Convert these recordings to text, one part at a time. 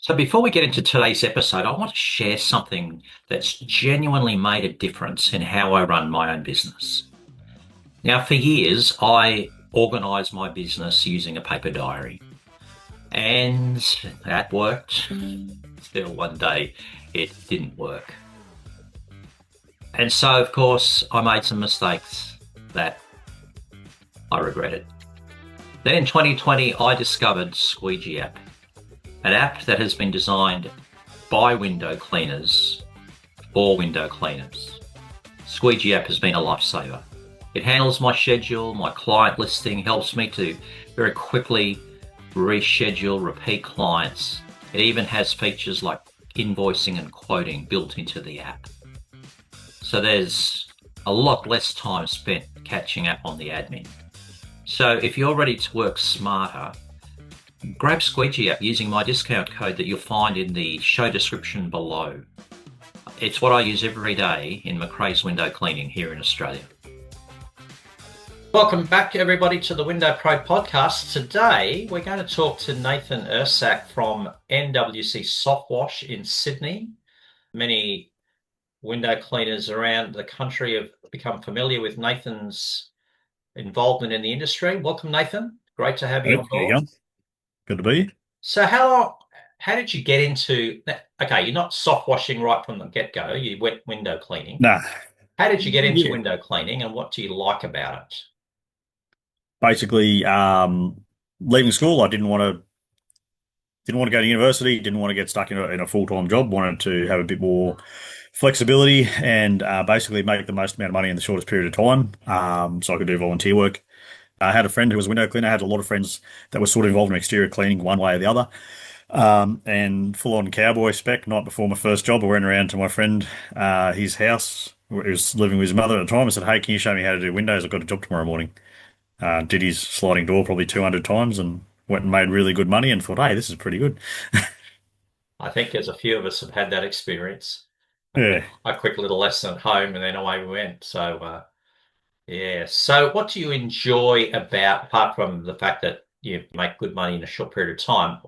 So before we get into today's episode, I want to share something that's genuinely made a difference in how I run my own business. Now, for years, I organized my business using a paper diary, and that worked. Till one day it didn't work. And so, of course, I made some mistakes that I regretted. Then in 2020, I discovered Squeegee app, an app that has been designed by window cleaners for window cleaners. Squeegee app has been a lifesaver. It handles my schedule, my client listing, helps me to very quickly reschedule repeat clients. It even has features like invoicing and quoting built into the app. So there's a lot less time spent catching up on the admin. So if you're ready to work smarter, grab Squeegee app using my discount code that you'll find in the show description below. It's what I use every day in McRae's window cleaning here in Australia. Welcome back, everybody, to the Window Pro podcast. Today, we're going to talk to Nathan Irsak from NWC Softwash in Sydney. Many window cleaners around the country have become familiar with Nathan's involvement in the industry. Welcome, Nathan. Great to have you on There you board. go. Good to be here. So how did you get into that? Okay, you're not soft washing right from the get-go, you wet window cleaning. Nah, How did you get into yeah. window cleaning and what do you like about it? Basically, leaving school, I didn't want to go to university, didn't want to get stuck in a full-time job, wanted to have a bit more flexibility and basically make the most amount of money in the shortest period of time, so I could do volunteer work. I had a friend who was a window cleaner. I had a lot of friends that were sort of involved in exterior cleaning one way or the other. And full-on cowboy spec. Night before my first job, I went around to my friend, his house. He was living with his mother at the time. I said, "Hey, can you show me how to do windows? I've got a job tomorrow morning." Did his sliding door probably 200 times and went and made really good money and thought, "Hey, this is pretty good." I think there's a few of us have had that experience. Yeah. A quick little lesson at home and then away we went. So, yeah. So what do you enjoy about, apart from the fact that you make good money in a short period of time,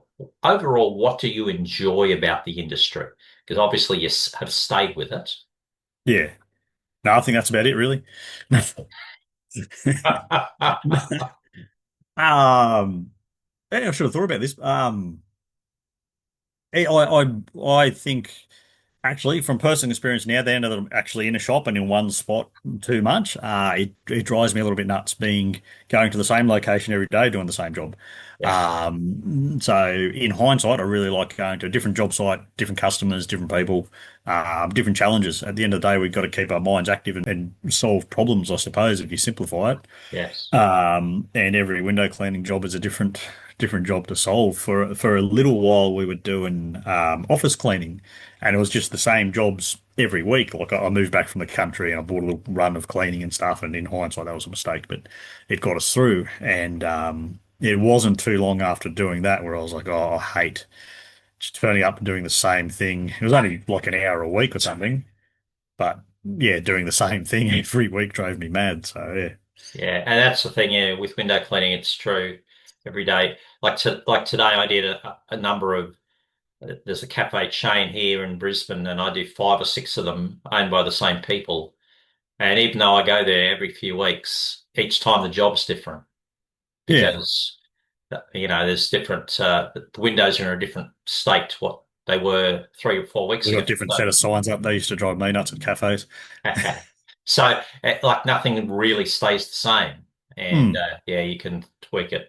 overall, what do you enjoy about the industry? Because obviously you have stayed with it. Yeah. No, I think that's about it, really. Yeah, I should have thought about this. I think actually from personal experience now, now that I'm actually in a shop and in one spot too much, it drives me a little bit nuts being going to the same location every day doing the same job. Yeah. So in hindsight, I really like going to a different job site, different customers, different people, different challenges. At the end of the day, we've got to keep our minds active and solve problems, I suppose, if you simplify it. Yes. And every window cleaning job is a different job to solve. For a little while, we were doing office cleaning, and it was just the same jobs every week. Like I moved back from the country and I bought a little run of cleaning and stuff. And in hindsight, that was a mistake, but it got us through. And it wasn't too long after doing that where I was like, oh, I hate just turning up and doing the same thing. It was only like an hour a week or something, but yeah, doing the same thing every week drove me mad. So yeah. Yeah, and that's the thing, yeah, with window cleaning, it's true every day. Like today, I did a number of. There's a cafe chain here in Brisbane, and I do five or six of them owned by the same people. And even though I go there every few weeks, each time the job's different Yeah. because there's different. The windows are in a different state to what they were 3 or 4 weeks We got ago. a different set of signs up. They used to drive me nuts at cafes. So, like nothing really stays the same, and Hmm. yeah, you can tweak your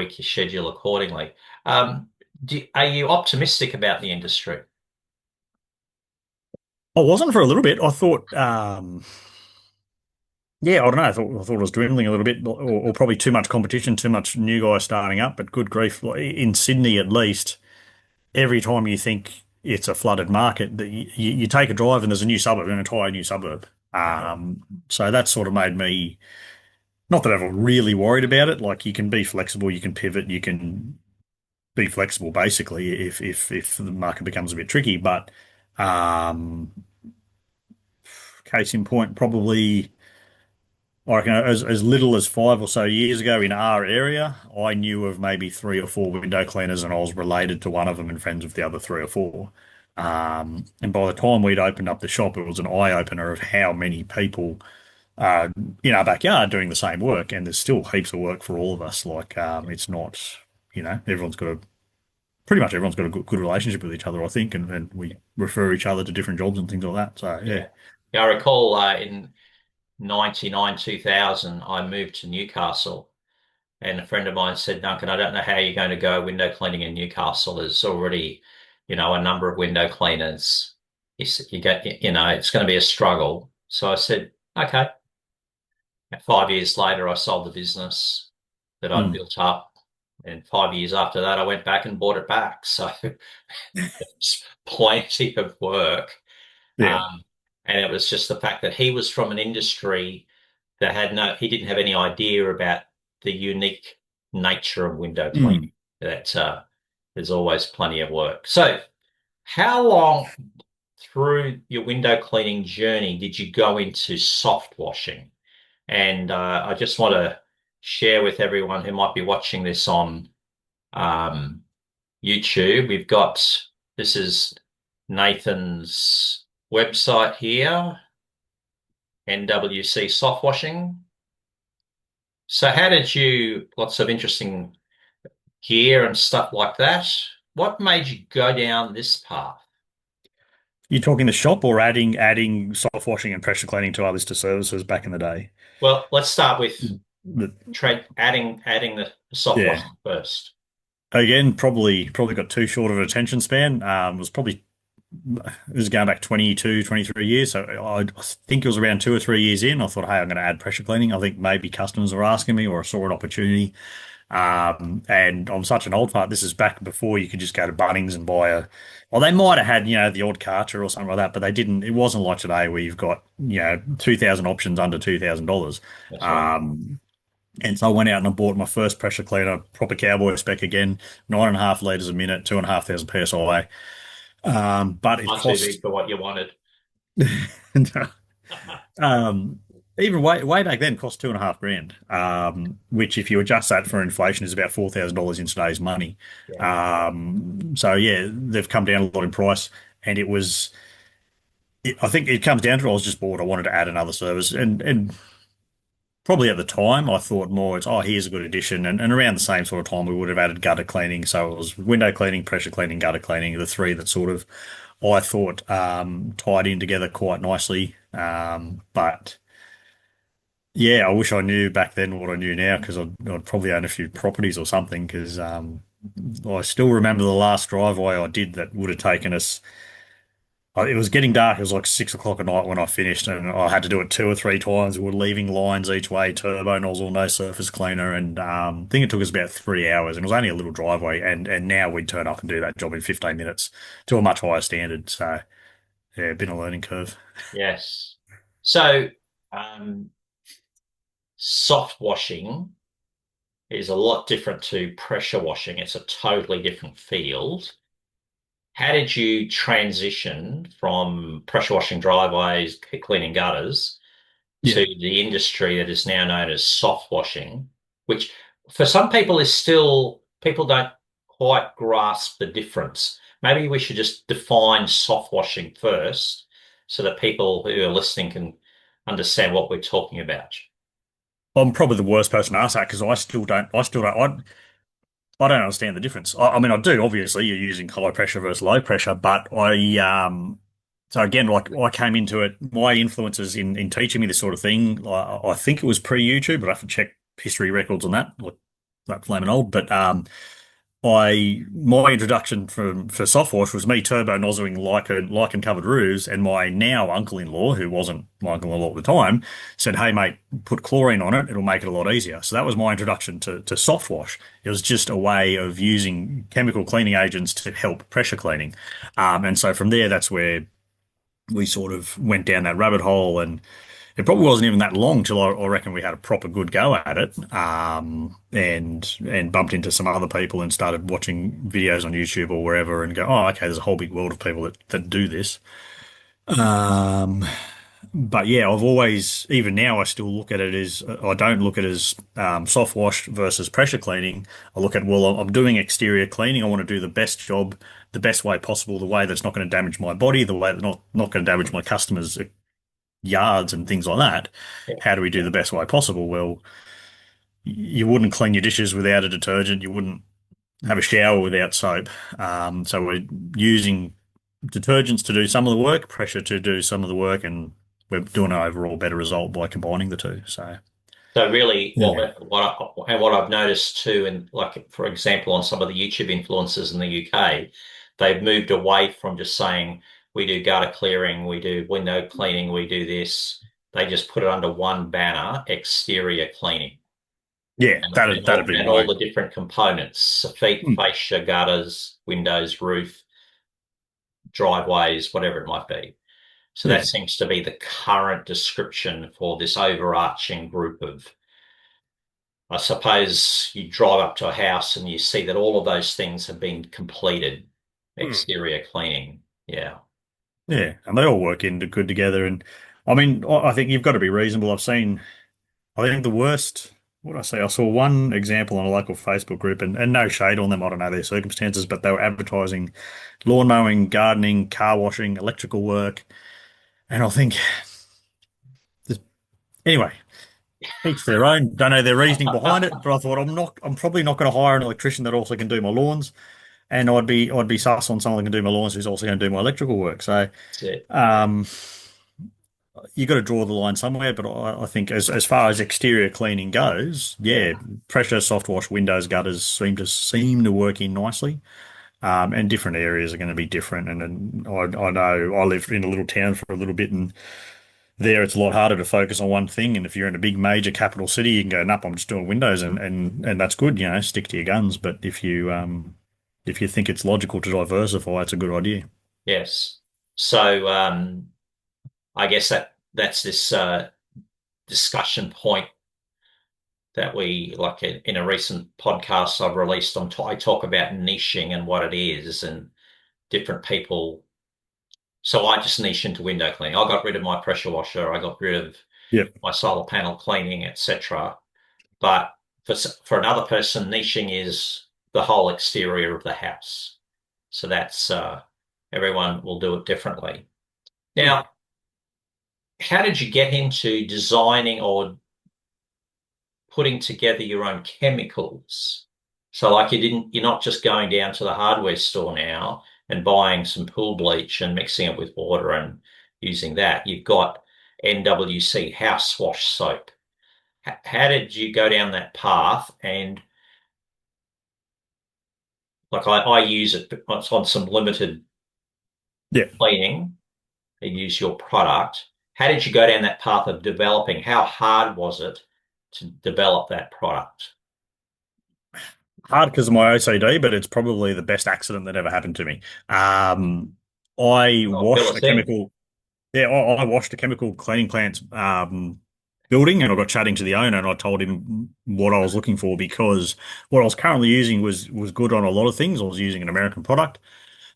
schedule accordingly. Um, are you optimistic about the industry? I wasn't for a little bit. I thought, yeah, I don't know. I thought it was dwindling a little bit, or probably too much competition, too much new guys starting up. But good grief, like, in Sydney at least, every time you think it's a flooded market, that you take a drive and there's a new suburb, an entire new suburb. So that sort of made me not that I ever really worried about it. Like you can be flexible, you can pivot, you can be flexible basically if the market becomes a bit tricky. But um, case in point, probably. I reckon as little as 5 or so years ago in our area, I knew of maybe 3 or 4 window cleaners, and I was related to one of them and friends with the other 3 or 4. And by the time we'd opened up the shop, it was an eye opener of how many people in our backyard doing the same work, and there's still heaps of work for all of us. Like, it's not, everyone's got a pretty much everyone's got a good relationship with each other, I think, and we refer each other to different jobs and things like that. So yeah. Yeah. Yeah, I recall in 99, 2000, I moved to Newcastle. And a friend of mine said, Duncan, I don't know how you're going to go window cleaning in Newcastle. There's already, a number of window cleaners. You get, it's going to be a struggle. So I said, okay. 5 years later, I sold the business that I'd Mm. built up. And 5 years after that, I went back and bought it back. So it's plenty of work. Yeah. Um, and it was just the fact that he was from an industry that he didn't have any idea about the unique nature of window Mm. cleaning. That there's always plenty of work. So, how long through your window cleaning journey did you go into soft washing? And I just want to share with everyone who might be watching this on um, YouTube. This is Nathan's website here, NWC Softwashing. So how did lots of interesting gear and stuff like that. What made you go down this path? You talking the shop or adding soft washing and pressure cleaning to others to services back in the day? Well, let's start with The- adding the soft yeah. washing first. Again, probably got too short of an attention span. It was going back 22, 23 years. So I think it was around 2 or 3 years in. I thought, hey, I'm going to add pressure cleaning. I think maybe customers were asking me, or I saw an opportunity. And I'm such an old fart. This is back before you could just go to Bunnings and buy well, they might have had, the odd Karcher or something like that, but they didn't. It wasn't like today where you've got, 2,000 options under $2,000. That's right. And so I went out and I bought my first pressure cleaner, proper cowboy spec again, 9.5 liters a minute, 2,500 PSI. But it Not too big cost, for what you wanted. um, even way back then cost 2.5 grand, which if you adjust that for inflation is about $4,000 in today's money. Yeah. So yeah, they've come down a lot in price, and I think it comes down to I was just bored. I wanted to add another service, and probably at the time I thought more it's here's a good addition, and around the same sort of time we would have added gutter cleaning. So it was window cleaning, pressure cleaning, gutter cleaning, the three that sort of I thought tied in together quite nicely. But yeah, I wish I knew back then what I knew now, because I'd probably own a few properties or something. Because I still remember the last driveway I did that would have taken us. It was getting dark. It was like 6 o'clock at night when I finished, and I had to do it 2 or 3 times. We were leaving lines each way, turbo nozzle, no surface cleaner, and I think it took us about 3 hours. And it was only a little driveway, and now we'd turn up and do that job in 15 minutes to a much higher standard. So yeah, been a learning curve. Yes. So, um, soft washing is a lot different to pressure washing. It's a totally different field. How did you transition from pressure washing driveways, cleaning gutters, Yeah. to the industry that is now known as soft washing, which for some people is still, people don't quite grasp the difference. Maybe we should just define soft washing first so that people who are listening can understand what we're talking about. I'm probably the worst person to ask that, because I don't understand the difference. I mean, I do, obviously, you're using high pressure versus low pressure, but so again, like I came into it, my influences in teaching me this sort of thing, I think it was pre-YouTube, but I have to check history records on that, like that flaming old. But my introduction for softwash was me turbo nozzling lichen covered roofs, and my now uncle-in-law, who wasn't my uncle-in-law at the time, said, "Hey mate, put chlorine on it; it'll make it a lot easier." So that was my introduction to soft wash. It was just a way of using chemical cleaning agents to help pressure cleaning, and so from there, that's where we sort of went down that rabbit hole. And it probably wasn't even that long till I reckon we had a proper good go at it, and bumped into some other people and started watching videos on YouTube or wherever, and go, oh, okay, there's a whole big world of people that do this. Um, But yeah, I've always, even now, I still look at it as, I don't look at it as soft wash versus pressure cleaning. I look at, well, I'm doing exterior cleaning. I want to do the best job, the best way possible, the way that's not going to damage my body, the way that's not going to damage my customers' yards and things like that. Yeah. How do we do the best way possible? Well, you wouldn't clean your dishes without a detergent. You wouldn't have a shower without soap. So we're using detergents to do some of the work, pressure to do some of the work, and we're doing an overall better result by combining the two. So So really, yeah, and what I've noticed too, and like for example, on some of the YouTube influencers in the UK, they've moved away from just saying we do gutter clearing, we do window cleaning, we do this. They just put it under one banner, exterior cleaning, yeah, and, that'd be and all my the different components: feet, mm, fascia, gutters, windows, roof, driveways, whatever it might be. So that yeah. seems to be the current description for this overarching group of, I suppose you drive up to a house and you see that all of those things have been completed. Mm. Exterior cleaning. Yeah. Yeah, and they all work into good together. And I mean, I think you've got to be reasonable. I think the worst, what did I say? I saw one example on a local Facebook group, and no shade on them. I don't know their circumstances, but they were advertising lawn mowing, gardening, car washing, electrical work. And I think, anyway, each their own. Don't know their reasoning behind it, but I thought I'm probably not going to hire an electrician that also can do my lawns. And I'd be sus on someone that can do my lawns who's also going to do my electrical work. So, That's it. um, you got to draw the line somewhere, but I think as far as exterior cleaning goes, Yeah. yeah, pressure, soft wash, windows, gutters seem to work in nicely. And different areas are going to be different. And I know I lived in a little town for a little bit, and there it's a lot harder to focus on one thing. And if you're in a big major capital city, you can go, nope, I'm just doing windows, and that's good, stick to your guns. But if you think it's logical to diversify, it's a good idea. Yes. So I guess that's this discussion point that we like in a recent podcast I've released on I talk about niching and what it is and different people. So I just niche into window cleaning. I got rid of my pressure washer. I got rid of Yep. my solar panel cleaning, etc. But for another person, niching is the whole exterior of the house. So that's everyone will do it differently. Hmm. Now, how did you get into designing or putting together your own chemicals? So like you're not just going down to the hardware store now and buying some pool bleach and mixing it with water and using that. You've got NWC Housewash Soap. How did you go down that path? And like I use it on some limited Yeah. cleaning. I use your product. How did you go down that path of developing? How hard was it to develop that product? Hard because of my OCD, but it's probably the best accident that ever happened to me. I Well, fill washed a us in. chemical, yeah, I washed a chemical cleaning plant building, and I got chatting to the owner, and I told him what I was looking for because what I was currently using was good on a lot of things. I was using an American product,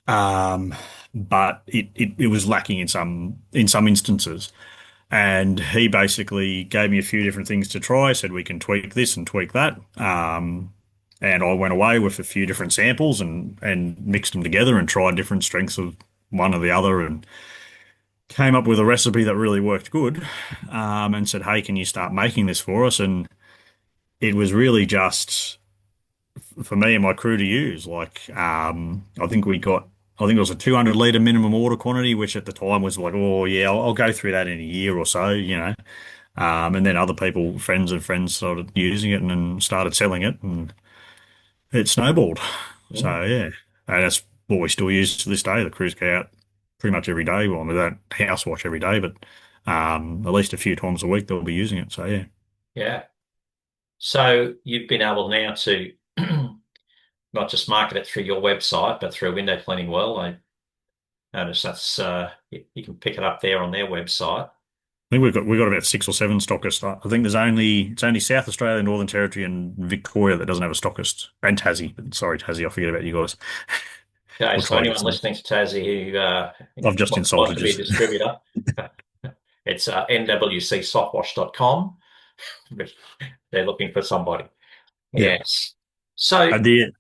um, but it was lacking in some instances. And he basically gave me a few different things to try, said we can tweak this and tweak that. And I went away with a few different samples and mixed them together and tried different strengths of one or the other and came up with a recipe that really worked good. And said, hey, can you start making this for us? And it was really just for me and my crew to use. I think it was a 200 litre minimum order quantity, which at the time was like, oh yeah, I'll go through that in a year or so. And then other people, friends and friends, started using it and then started selling it, and it snowballed. Mm, So yeah, and that's what we still use to this day. The crews go out pretty much every day. Well, we don't house wash every day, but at least a few times a week they'll be using it. So yeah, yeah. So you've been able now to not just market it through your website, but through Window Cleaning World. I notice that's you can pick it up there on their website. I think we've got about 6 or 7 stockists. I think it's only South Australia, Northern Territory, and Victoria that doesn't have a stockist, and Tassie. But sorry, Tassie, I forget about you guys. Okay, We'll so try and get anyone some. listening to Tassie who I've just wants to insulted you. be a distributor, It's NWC Softwash.com. They're looking for somebody. Yeah. Yes. So, I did.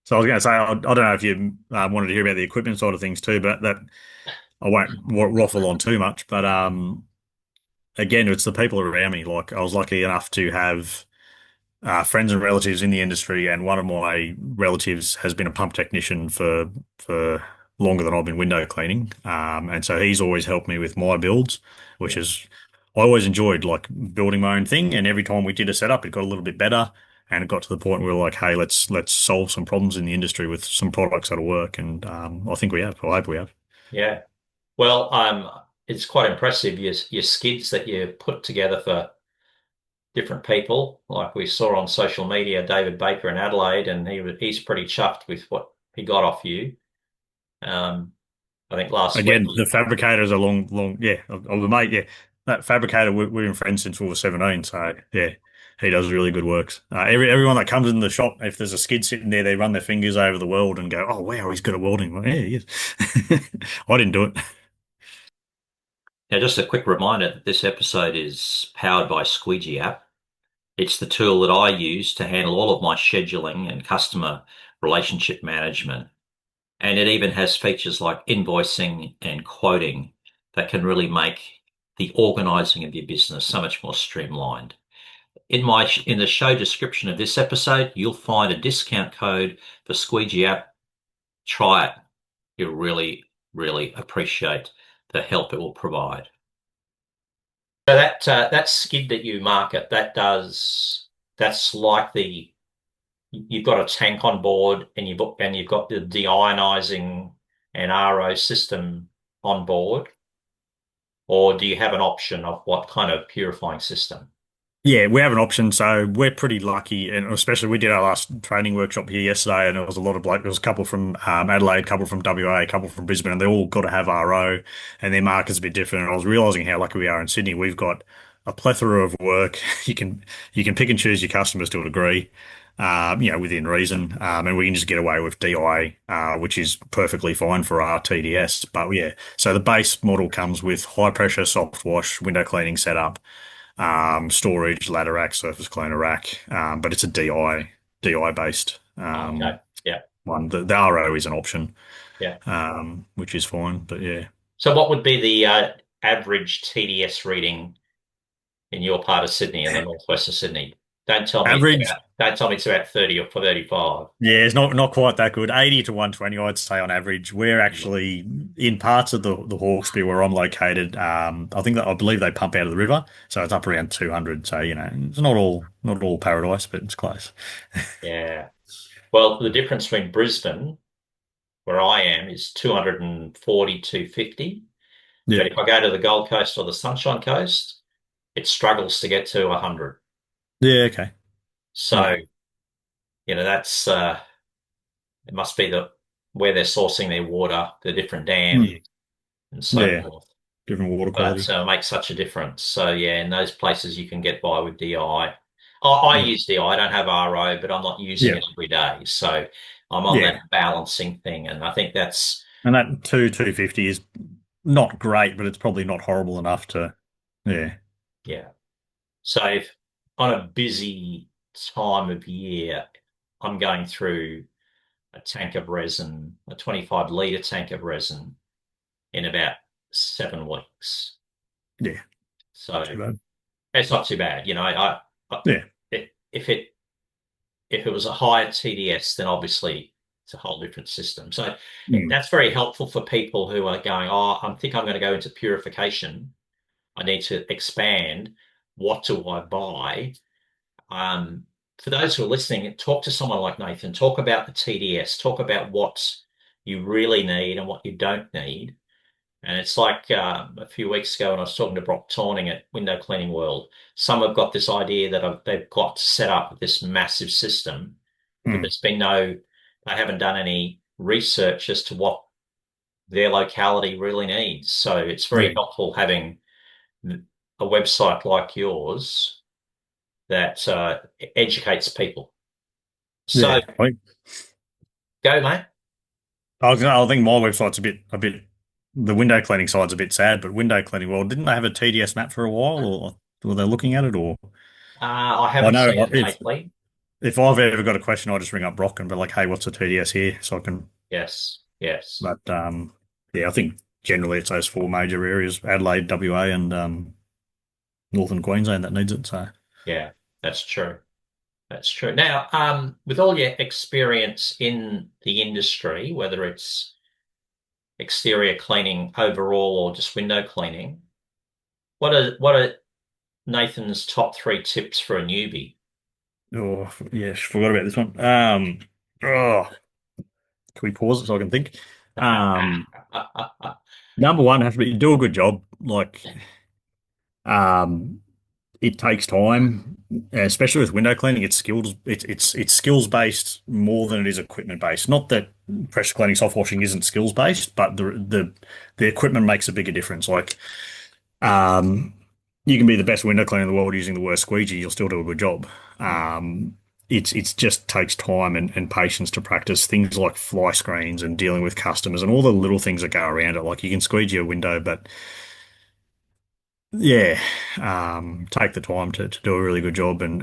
So I was going to say, I don't know if you wanted to hear about the equipment side of things too, but that I won't waffle on too much. But again, it's the people around me. Like I was lucky enough to have friends and relatives in the industry, and one of my relatives has been a pump technician for longer than I've been window cleaning, and so he's always helped me with my builds, which yeah, is I always enjoyed like building my own thing. And every time we did a setup, it got a little bit better, and it got to the point where we were like, hey, let's solve some problems in the industry with some products that'll work, and I think we have. I hope we have. yeah. Well, it's quite impressive your skids that you put together for different people. Like we saw on social media, David Baker in Adelaide, and he's pretty chuffed with what he got off you. Um, I think last week. Again, the fabricator's a yeah, of the mate, yeah. That fabricator, we've been friends since we were 17, so yeah, he does really good works. Everyone that comes in the shop, if there's a skid sitting there, they run their fingers over the weld and go, "Oh wow, he's good at welding." Well, yeah, he is. I didn't do it. Now, just a quick reminder that this episode is powered by Squeegee app. It's the tool that I use to handle all of my scheduling and customer relationship management. And it even has features like invoicing and quoting that can really make the organizing of your business so much more streamlined. In the show description of this episode, you'll find a discount code for Squeegee app. Try it. You'll really, really appreciate the help it will provide. So that skid that you market, that's like you've got a tank on board and you've got the deionizing and RO system on board, or do you have an option of what kind of purifying system? Yeah, we have an option, so we're pretty lucky, and especially we did our last training workshop here yesterday, and there was a lot of there was a couple from Adelaide, a couple from WA, a couple from Brisbane, and they all got to have RO, and their market's a bit different. And I was realizing how lucky we are in Sydney. We've got a plethora of work. You can pick and choose your customers to a degree, within reason, and we can just get away with DI, which is perfectly fine for our TDS. But yeah, so the base model comes with high pressure soft wash, window cleaning setup, storage, ladder rack, surface cleaner rack, but it's a DI based Okay. Yeah. one. The RO is an option, Yeah. which is fine. But yeah, So what would be the average TDS reading in your part of Sydney, in the northwest of Sydney? average. Don't tell me it's about 30 or 35. Yeah, it's not quite that good. 80 to 120, I'd say on average. We're actually in parts of the Hawkesbury where I'm located. I believe they pump out of the river, so it's up around 200. So it's not all paradise, but it's close. Yeah. Well, the difference between Brisbane, where I am, is 240, 250. Yeah, But if I go to the Gold Coast or the Sunshine Coast, it struggles to get to 100. yeah, okay, yeah, So, that's it must be where they're sourcing their water, the different dam mm, and so yeah. forth. Different water But quality. it makes such a difference. So yeah, in those places you can get by with DI. I Mm. use DI. I don't have RO, but I'm not using Yeah, it every day. So I'm on yeah. that balancing thing, and I think that's And that 250 is not great, but it's probably not horrible enough to, yeah, yeah. So if on a busy time of year, I'm going through a tank of resin, a 25-litre tank of resin in about 7 weeks. yeah, not too So bad. it's not too bad. I Yeah. if it was a higher TDS, then obviously it's a whole different system. So Mm. that's very helpful for people who are going, oh, I think I'm going to go into purification. I need to expand. What do I buy? For those who are listening, talk to someone like Nathan. Talk about the TDS. Talk about what you really need and what you don't need. And it's like a few weeks ago when I was talking to Brock Torning at Window Cleaning World. Some have got this idea that they've got to set up this massive system, but Mm. they haven't done any research as to what their locality really needs. So it's very Yeah. helpful having a website like yours that educates people. So Yeah. go, mate. I think my website's a bit the window cleaning side's a bit sad, but window cleaning, well, didn't they have a TDS map for a while, or were they looking at it? Or I I haven't know seen it if lately. if I've ever got a question, I just ring up Brock and be like, "Hey, what's the TDS here?" So I can. Yes, yes, But yeah, I think generally it's those four major areas: Adelaide, WA, and Northern Queensland that needs it. So yeah, that's true. That's true. Now, with all your experience in the industry, whether it's exterior cleaning overall or just window cleaning, what are Nathan's top three tips for a newbie? oh yeah, forgot about this one. Oh, can we pause it so I can think? Um, Number one has to be do a good job. Like um, it takes time, especially with window cleaning. It's skills. It's skills based more than it is equipment based. Not that pressure cleaning, soft washing isn't skills based, but the equipment makes a bigger difference. Like um, you can be the best window cleaner in the world using the worst squeegee, you'll still do a good job. Um, it's just takes time and patience to practice things like fly screens and dealing with customers and all the little things that go around it. Like you can squeegee a window, but yeah, take the time to do a really good job, and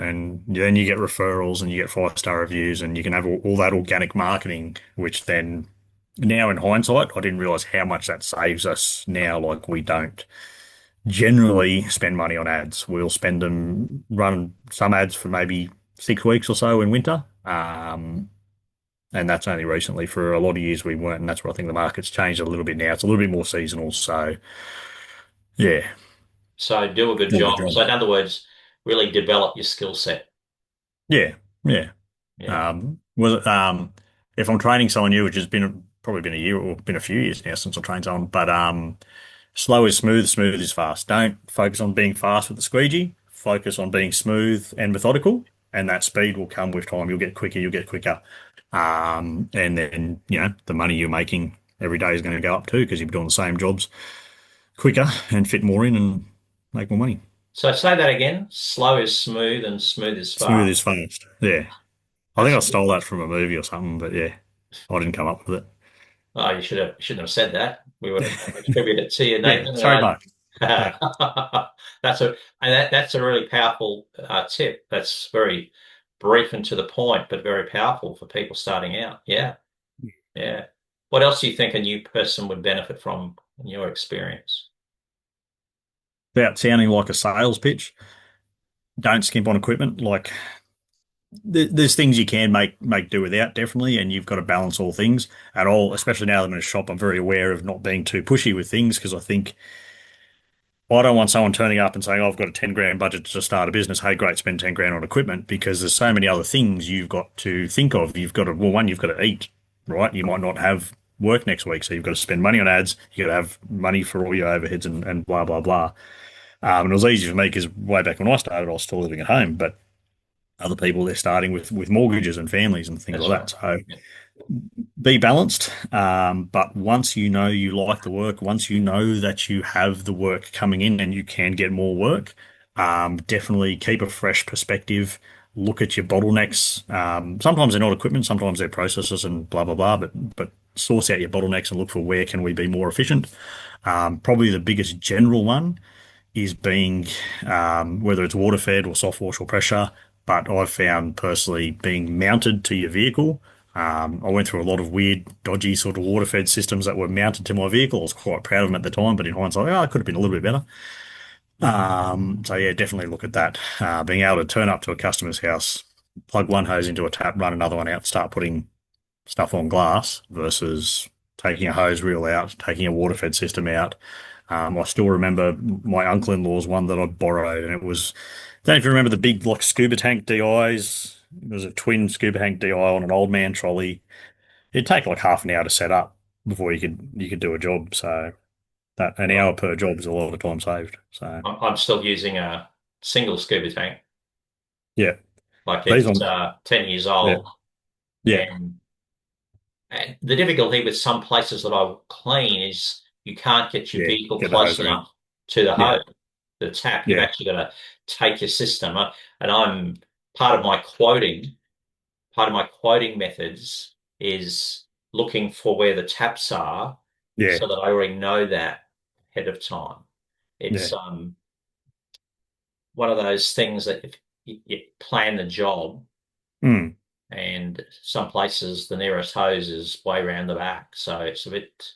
then you get referrals and you get five-star reviews, and you can have all that organic marketing, which then now in hindsight, I didn't realize how much that saves us now. Like we don't generally spend money on ads. We'll spend them, run some ads for maybe 6 weeks or so in winter. And that's only recently. For a lot of years we weren't, and that's where I think the market's changed a little bit now. It's a little bit more seasonal. So yeah, So do a good do a good job. job. So in other words, really develop your skill set. Yeah, yeah. Yeah. Was it, if I'm training someone new, which has been probably been a year or been a few years now since I trained someone, but slow is smooth, smooth is fast. Don't focus on being fast with the squeegee. Focus on being smooth and methodical, and that speed will come with time. You'll get quicker, you'll get quicker. And then, the money you're making every day is going to go up too because you're doing the same jobs quicker and fit more in and make more money. So say that again. Slow is smooth and smooth is Smooth fast. is fast. Yeah. I think That's I stole that from a movie or something, but yeah, I didn't come up with it. oh, you shouldn't have said that. We would have attributed it to you, Yeah, Nathan. trademark. Yeah. That's a really powerful tip. That's very brief and to the point, but very powerful for people starting out. Yeah, yeah. What else do you think a new person would benefit from in your experience? Without sounding like a sales pitch, don't skimp on equipment. Like there's things you can make do without, definitely, and you've got to balance all things at all. Especially now that I'm in a shop, I'm very aware of not being too pushy with things because I think I don't want someone turning up and saying, "Oh, I've got a 10 grand budget to start a business. Hey, great, spend 10 grand on equipment," because there's so many other things you've got to think of. You've got to, well, one, you've got to eat, right? You might not have work next week, so you've got to spend money on ads. You got to have money for all your overheads and blah blah blah. And it was easy for me because way back when I started, I was still living at home, but other people they're starting with mortgages and families and things That's like right. that. So Yeah. be balanced. But once you know you like the work, once you know that you have the work coming in and you can get more work, definitely keep a fresh perspective. Look at your bottlenecks. Sometimes they're not equipment, sometimes they're processes and blah blah blah. But source out your bottlenecks and look for where can we be more efficient. Probably the biggest general one is being whether it's water fed or soft wash or pressure. But I've found personally being mounted to your vehicle. I went through a lot of weird, dodgy sort of water fed systems that were mounted to my vehicle. I was quite proud of them at the time, but in hindsight, I could have been a little bit better. So yeah, definitely look at that. Being able to turn up to a customer's house, plug one hose into a tap, run another one out, start putting stuff on glass versus taking a hose reel out, taking a water fed system out. I still remember my uncle-in-law's one that I borrowed, and it was, don't know if you remember the big like scuba tank DIs. It was a twin scuba tank DI on an old man trolley. It'd take like half an hour to set up before you could do a job. So that an Right. hour per job is a lot of time saved. So I'm still using a single scuba tank. yeah, Like these it's ones, 10 years yeah, old. yeah, And the difficulty with some places that I clean is you can't get your yeah. vehicle Get the close hose around. enough to the Yeah, hose, the tap. You've yeah, actually got to take your system. And I'm part of my quoting, part of my quoting methods is looking for where the taps are Yeah, so that I already know that ahead of time. yeah. It's one of those things that if you plan the job, Mm. and some places the nearest hose is way around the back, so it's a bit,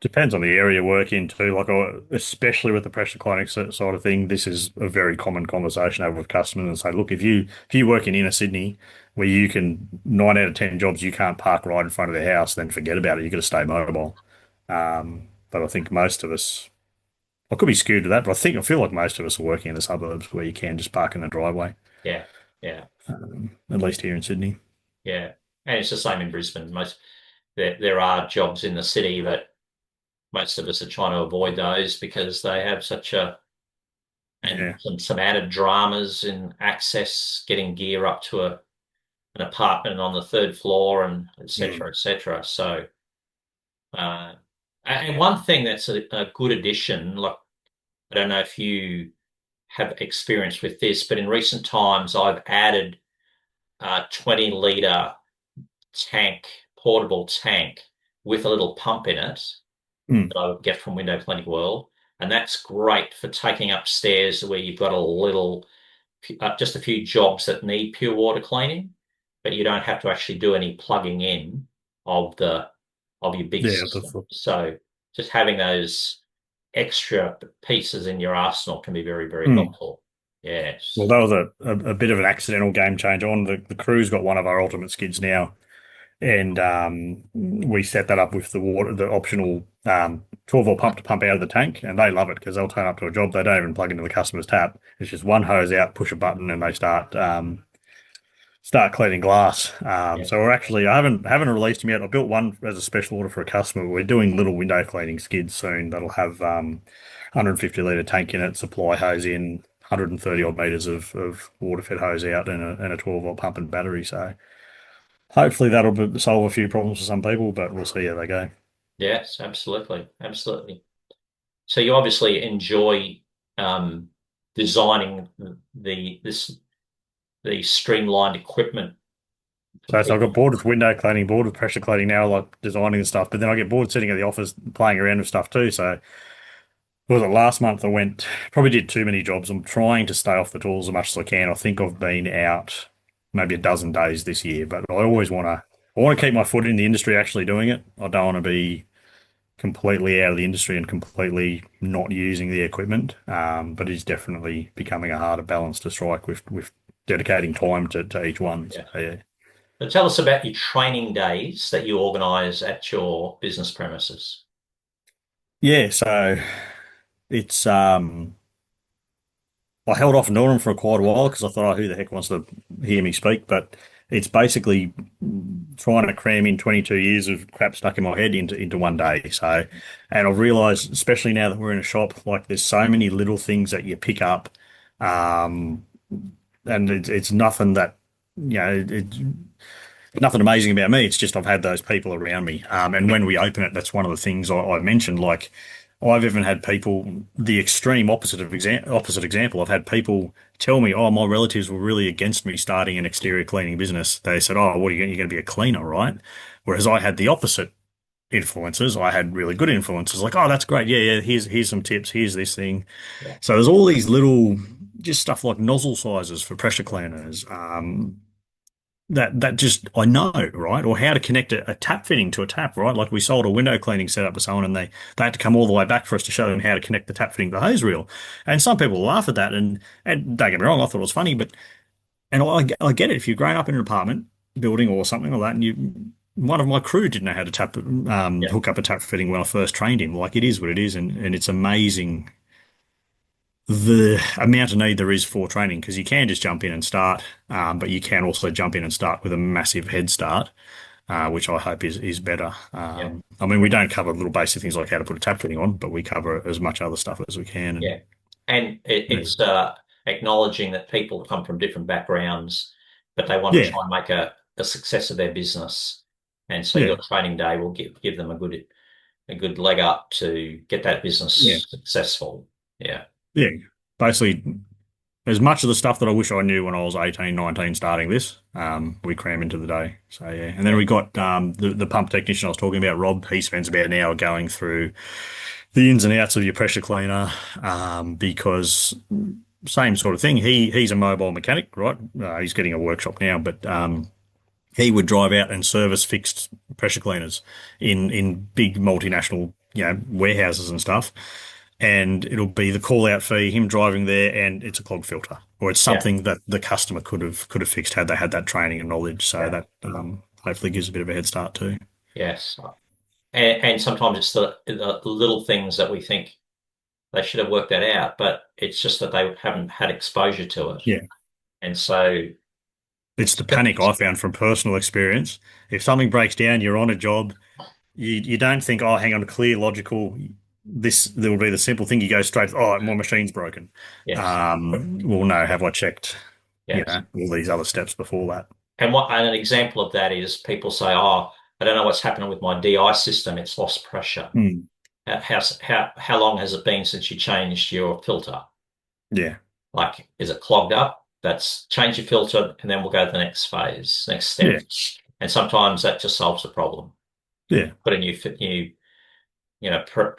Depends on the area you work in too. Like, especially with the pressure cleaning side of thing, this is a very common conversation I have with customers and say, look, if you work in inner Sydney, where you can 9 out of 10 jobs you can't park right in front of the house, then forget about it. You've got to stay mobile. But I think most of us, I could be skewed to that, but I feel like most of us are working in the suburbs where you can just park in the driveway. yeah, yeah, At least here in Sydney. yeah. And it's the same in Brisbane. There are jobs in the city, but most of us are trying to avoid those because they have such a, and Yeah. some added dramas in access, getting gear up to an apartment on the third floor, and et Mm. cetera, et cetera. So, uh, and one thing that's a good addition, like, I don't know if you have experience with this, but in recent times I've added a 20-litre tank, portable tank with a little pump in it Mm. that I would get from Window Clinic World. And that's great for taking upstairs where you've got a little, just a few jobs that need pure water cleaning, but you don't have to actually do any plugging in of your big Yeah. system. So just having those extra pieces in your arsenal can be very, very Mm. helpful. Well, Yes. that was a bit of an accidental game changer. On the crew's got one of our ultimate skids now, and we set that up with the optional 12-volt pump to pump out of the tank, and they love it because they'll turn up to a job, they don't even plug into the customer's tap. It's just one hose out, push a button, and they start cleaning glass. Yeah. So I haven't released them yet. I built one as a special order for a customer. We're doing little window cleaning skids soon that'll have 150-litre tank in it, supply hose in, 130 odd meters of water fed hose out, and a 12-volt pump and battery. So hopefully that'll solve a few problems for some people, but we'll see how they go. Yes, absolutely. Absolutely. So you obviously enjoy um, designing the streamlined equipment for So I got people. bored with window cleaning, bored with pressure cleaning now, like designing and stuff. But then I get bored sitting at the office playing around with stuff too. So was it last month I went, probably did too many jobs. I'm trying to stay off the tools as much as I can. I think I've been out maybe a dozen days this year, but I want to keep my foot in the industry actually doing it. I don't want to be completely out of the industry and completely not using the equipment. But it's definitely becoming a harder balance to strike with dedicating time to each one. So Yeah. yeah. So tell us about your training days that you organize at your business premises. Yeah, so it's I held off on doing them for quite a while because I thought, oh, who the heck wants to hear me speak? But it's basically trying to cram in 22 years of crap stuck in my head into one day. So, and I've realized, especially now that we're in a shop, like there's so many little things that you pick up, um, and it's nothing that, it's nothing amazing about me. It's just I've had those people around me. And when we open it, that's one of the things I mentioned. Like I've even had people, the extreme opposite example. I've had people tell me, "Oh, my relatives were really against me starting an exterior cleaning business." They said, "Oh, what are you're going to be a cleaner, right?" Whereas I had the opposite influences. I had really good influences, like, "Oh, that's great. Yeah, yeah. Here's some tips. Here's this thing." Yeah. So there's all these little, just stuff like nozzle sizes for pressure cleaners. That just I know, right? Or how to connect a tap fitting to a tap, right? Like we sold a window cleaning setup to someone and they had to come all the way back for us to show them how to connect the tap fitting to the hose reel. And some people laugh at that and don't get me wrong, I thought it was funny, but and I get it if you've grown up in an apartment building or something like that and you one of my crew didn't know how to Yeah. hook up a tap fitting when I first trained him. Like it is what it is and it's amazing the amount of need there is for training because you can just jump in and start, but you can also jump in and start with a massive head start, which I hope is better. Yeah. I mean, we don't cover little basic things like how to put a tap fitting on, but we cover as much other stuff as we can. And Yeah. And it's acknowledging that people come from different backgrounds, but they want to yeah, try and make a success of their business. And so your yeah, training day will give them a good leg up to get that yeah, business successful. Yeah. yeah. Basically, as much of the stuff that I wish I knew when I was 18, 19 starting this, we cram into the day. So yeah. And then Yeah. we got the pump technician I was talking about, Rob. He spends about an hour going through the ins and outs of your pressure cleaner, because same sort of thing. He's a mobile mechanic, right? He's getting a workshop now, but he would drive out and service fixed pressure cleaners in big multinational, warehouses and stuff. And it'll be the call out fee, him driving there, and it's a clog filter, or it's Yeah. something that the customer could have fixed had they had that training and knowledge. So Yeah. that hopefully gives a bit of a head start too. Yes. And sometimes it's the little things that we think they should have worked that out, but it's just that they haven't had exposure to it. Yeah. And so, It's the panic I found from personal experience. If something breaks down, you're on a job, you don't think, oh, hang on, clear, logical. This there will be the simple thing. You go straight, oh, my machine's broken. yes, Well, no, have I checked, yes. all these other steps before that? And an example of that is people say, "Oh, I don't know what's happening with my DI system. It's lost pressure. Hmm. How long has it been since you changed your filter? Yeah, Like, is it clogged up? That's change your filter, and then we'll go to the next phase, next step. yeah, And sometimes that just solves the problem. yeah. Put a new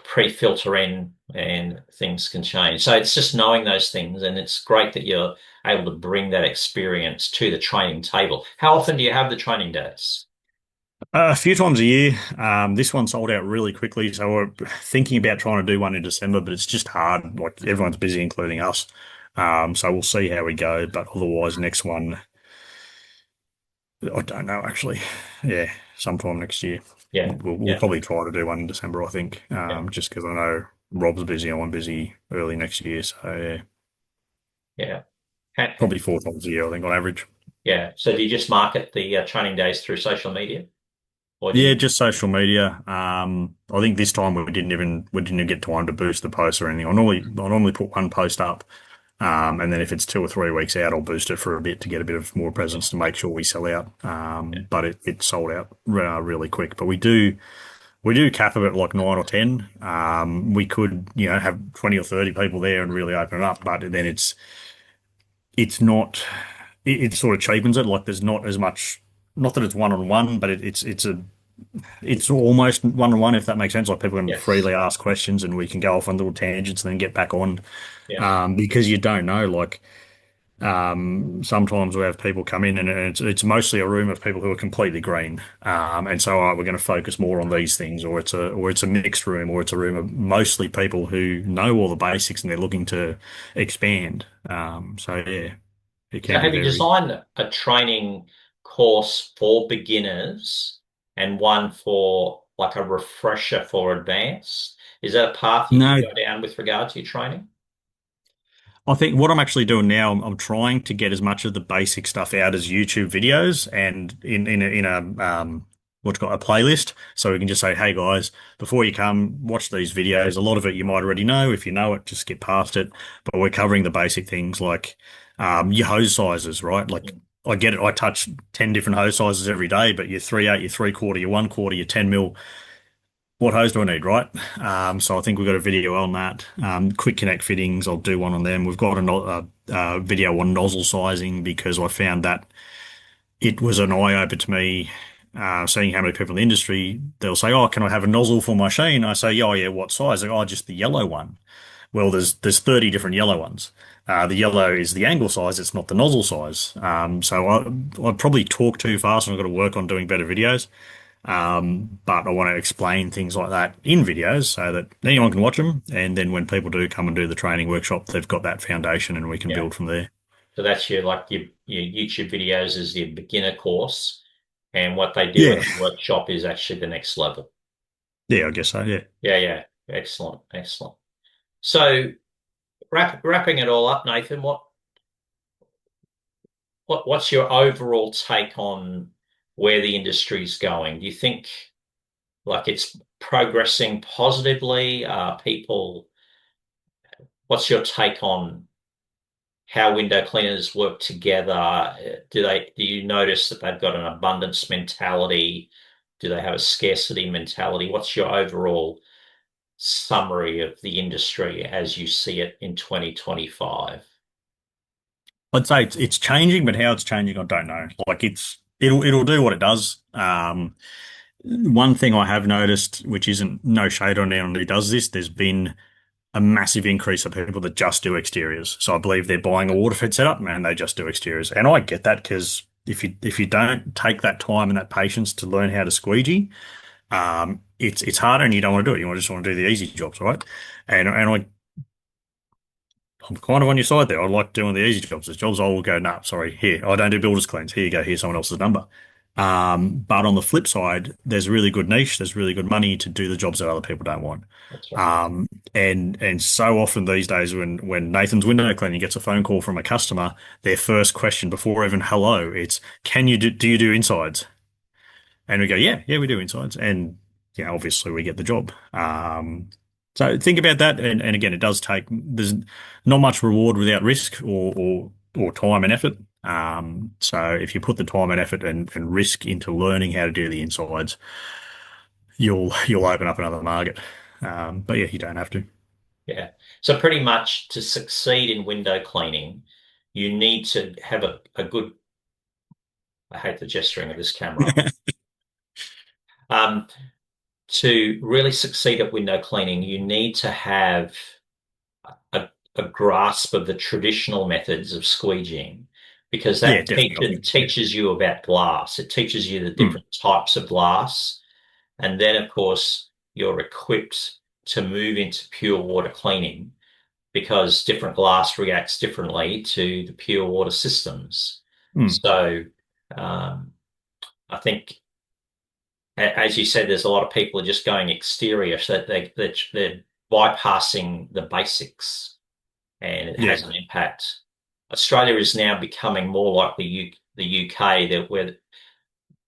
pre-filter in, and things can change. So it's just knowing those things, and it's great that you're able to bring that experience to the training table. How often do you have the training days? A few times a year. This one sold out really quickly, so we're thinking about trying to do one in December, but it's just hard. Like everyone's busy, including us. So we'll see how we go. But otherwise, next one, I don't know actually. Yeah, sometime next year. Yeah, We'll yeah, probably try to do one in December, I think. yeah, Just because I know Rob's busy, I'm busy early next year. So yeah, yeah. Ha- probably 4 times a year, I think, on average. Yeah. So do you just market the training days through social media, or do Yeah, you? just social media. I think this time we didn't even get time to boost the post or anything. I normally put one post up, and then if it's 2 or 3 weeks out, I'll boost it for a bit to get a bit of more Yeah, presence to make sure we sell out. yeah, But it sold out really quick. But we do cap it at like 9 or 10. We could have 20 or 30 people there and really open it up, but then it's not. It sort of cheapens it. Like there's not as much. Not that it's one on one, but it's almost one on one, if that makes sense. Like people can yes, freely ask questions and we can go off on little tangents and then get back on. yeah, Because you don't know, like, sometimes we have people come in and it's mostly a room of people who are completely green. And so we're going to focus more on these things, or it's a mixed room, or it's a room of mostly people who know all the basics and they're looking to expand. So yeah, it So can be have you very. designed a training course for beginners and one for like a refresher for advanced? Is that a path you can No, go down with regard to your training? I think what I'm actually doing now, I'm trying to get as much of the basic stuff out as YouTube videos and in a what's called a playlist, so we can just say, hey guys, before you come, watch these videos. A lot of it you might already know. If you know it, just skip past it. But we're covering the basic things like your hose sizes, right? Like I get it. I touch 10 different hose sizes every day, but your 3/8, your 3/4, your 1/4, your 10 mil. What hose do I need, right? So I think we've got a video on that. Quick connect fittings, I'll do one on them. We've got a video on nozzle sizing because I found that it was an eye opener to me, seeing how many people in the industry, they'll say, oh, can I have a nozzle for my machine? I say, oh, yeah, what size? They go, oh, just the yellow one. Well, there's 30 different yellow ones. The yellow is the angle size, it's not the nozzle size. So I probably talk too fast and I've got to work on doing better videos. But I want to explain things like that in videos so that anyone can watch them. And then when people do come and do the training workshop, they've got that foundation and we can Yeah. build from there. So that's your YouTube videos is your beginner course, and what they do in Yeah. the workshop is actually the next level. Yeah, I guess so. Yeah. Yeah, yeah. Excellent, excellent. So wrapping it all up, Nathan, what's your overall take on where the industry's going? Do you think like it's progressing positively? What's your take on how window cleaners work together? Do you notice that they've got an abundance mentality? Do they have a scarcity mentality? What's your overall summary of the industry as you see it in 2025? I'd say it's changing, but how it's changing, I don't know. Like it'll do what it does. One thing I have noticed, which isn't no shade on anyone who does this, there's been a massive increase of people that just do exteriors. So I believe they're buying a water fed setup and they just do exteriors. And I get that because if you don't take that time and that patience to learn how to squeegee, it's harder and you don't want to do it. You just want to do the easy jobs, right? I'm kind of on your side there. I like doing the easy jobs. The jobs I will go, nah, sorry, here, I don't do builders cleans. Here you go, here's someone else's number. But on the flip side, there's really good niche, there's really good money to do the jobs that other people don't want. That's right. And so often these days when Nathan's window cleaning gets a phone call from a customer, their first question before even hello, it's do you do insides? And we go, yeah, we do insides. And yeah, obviously we get the job. So think about that. And again, there's not much reward without risk or time and effort. So if you put the time and effort and risk into learning how to do the insides, you'll open up another market. But yeah, you don't have to. Yeah. So pretty much to succeed in window cleaning, you need to have a good, I hate the gesturing of this camera. Um, to really succeed at window cleaning, you need to have a grasp of the traditional methods of squeegeeing because Yeah, that definitely. teaches you about glass. It teaches you the Mm, different types of glass. And then, of course, you're equipped to move into pure water cleaning because different glass reacts differently to the pure water systems. mm, So I think, as you said, there's a lot of people are just going exterior, so that they're bypassing the basics, and it yeah. has an impact. Australia is now becoming more like the UK, that where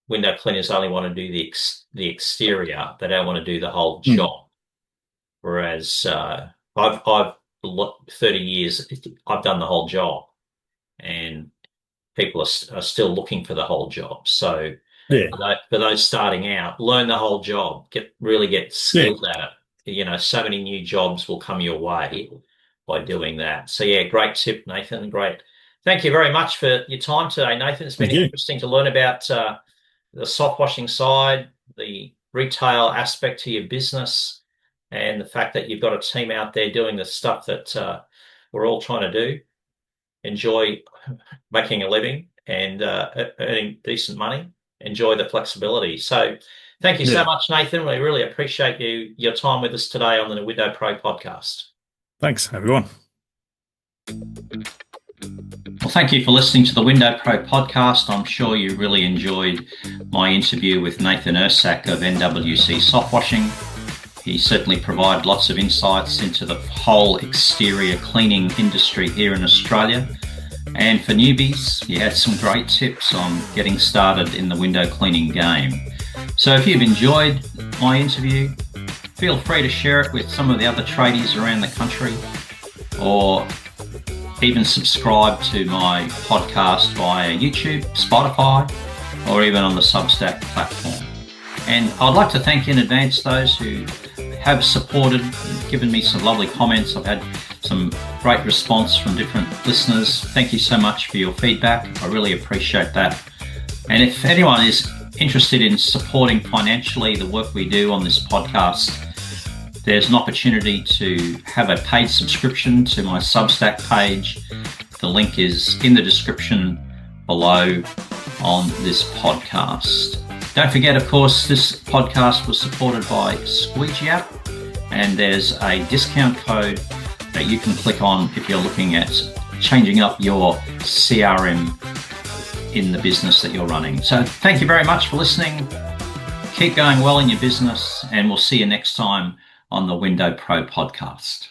window cleaners only want to do the exterior; they don't want to do the whole Mm, job. Whereas I've 30 years, I've done the whole job, and people are still looking for the whole job. So yeah. for those starting out, learn the whole job, get Yeah. skilled at it. So many new jobs will come your way by doing that. So yeah, great tip, Nathan. Great. Thank you very much for your time today, Nathan. It's been Thank you. interesting to learn about the soft washing side, the retail aspect to your business, and the fact that you've got a team out there doing the stuff that we're all trying to do. Enjoy making a living and earning decent money. Enjoy the flexibility. So, thank you so Yeah. much, Nathan. We really appreciate your time with us today on the Window Pro podcast. Thanks, everyone. Well, thank you for listening to the Window Pro podcast. I'm sure you really enjoyed my interview with Nathan Irsak of NWC Softwashing. He certainly provided lots of insights into the whole exterior cleaning industry here in Australia. And for newbies, he had some great tips on getting started in the window cleaning game. So if you've enjoyed my interview, feel free to share it with some of the other tradies around the country, or even subscribe to my podcast via YouTube, Spotify, or even on the Substack platform. And I'd like to thank in advance those who have supported, given me some lovely comments. I've had some great response from different listeners. Thank you so much for your feedback. I really appreciate that. And if anyone is interested in supporting financially the work we do on this podcast, there's an opportunity to have a paid subscription to my Substack page. The link is in the description below on this podcast. Don't forget, of course, this podcast was supported by Squeegee app, and there's a discount code that you can click on if you're looking at changing up your CRM in the business that you're running. So thank you very much for listening. Keep going well in your business, and we'll see you next time on the Window Pro podcast.